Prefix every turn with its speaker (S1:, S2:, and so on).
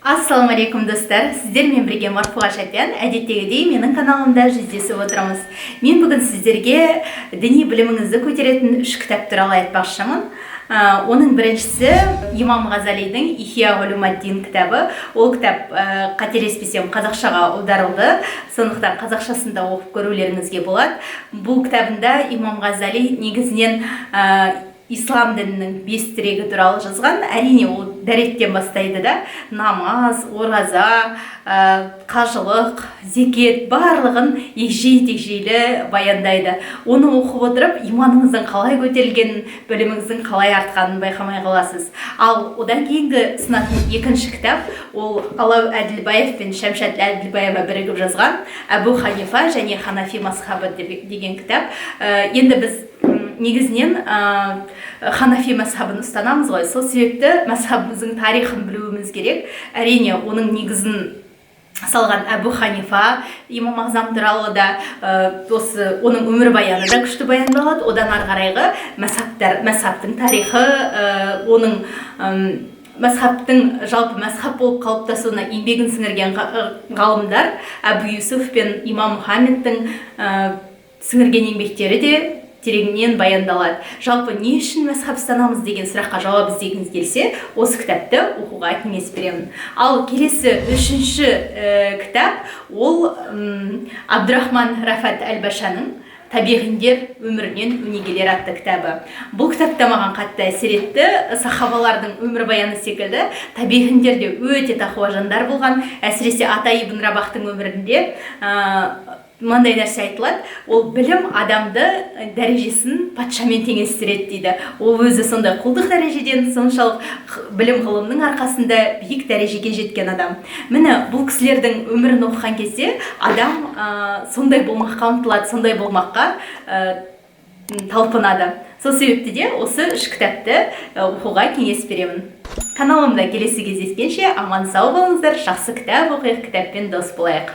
S1: Ассаламу алейкум достар, сіздермен бірге Марфуға Шапян, әдеттегідей менің каналымда жүздесіп отырмыз. Мен бүгін сіздерге діни біліміңізді көтеретін 3 кітап туралы айтпақшымын. Оның біріншісі Имам Ғазалидің Ихия Улумаддин кітабы. Ол кітап қателеспесем қазақшаға аударылды, сондықтан қазақшасында оқып көрулеріңізге болады. Бұл кітабында Имам Ғазали негізінен ислам дінінің 5 тірегі туралы жазған. Әрине ол дәреттен бастайды да, намаз, ораза, қажылық, зекет барлығын егжей-тегжейлі баяндайды. Оны оқып отырып, иманыңыздың қалай көтерілгенін, біліміңіздің қалай артқанын байқамай қаласыз. Ал одан кейінгі сынатын екінші кітап, ол Алау Әділбаев пен Шәмшат Әділбаева бірігіп жазған Әбу Ханифа және Ханафи мазхабы деген кітап. Енді біз негізінен Ханафи мазхабын ұстанамыз ғой. Сол себепті мазхабымыздың тарихын білуіміз керек. Әрине, оның негізін салған Әбу Ханифа, Имам Ағзам туралы да оның өмірбаяны да күшті баяндалады. Одан ары қарайғы мазхабтың тарихы, оның мазхабтың жалпы мазхаб болып қалыптасуына еңбегін сіңірген ғалымдар Әбу Юсуф пен Имам Мұхаммедтің сіңірген еңбектері де тереңінен баяндалады. Жалпы не үшін мазхаб ұстанамыз деген сұраққа жауап іздегіңіз келсе, осы кітапты оқуға кеңес беремін. Ал келесі үшінші кітап, ол Абдурахман Рафат Әл-Башаның Табиғиндер өмірінен өнегелер атты кітабы. Бұл кітапта маған қатты әсер етті. Сахабалардың өмірбаяны секілді табиғиндер де өте тақуа жандар болған. Әсіресе Ата ибн Рабахтың өмірінде мынандай нәрсе айтылады. Ол білім адамды дәрежесін патшамен теңестіреді дейді. Ол өзі сондай құлдық дәрежеден соншалық білім ғылымның арқасында биік дәрежеге жеткен адам. Міне бұл кісілердің өмірін оқыған кезде адам сондай болмаққа ұмтылады, сондай болмаққа талпынады. Сол себепті де осы 3 кітапты оқуға кеңес беремін. Каналымда келесі кездескенше аман сау болыңыздар, жақсы кітап оқиық, кітаппен дос болайық.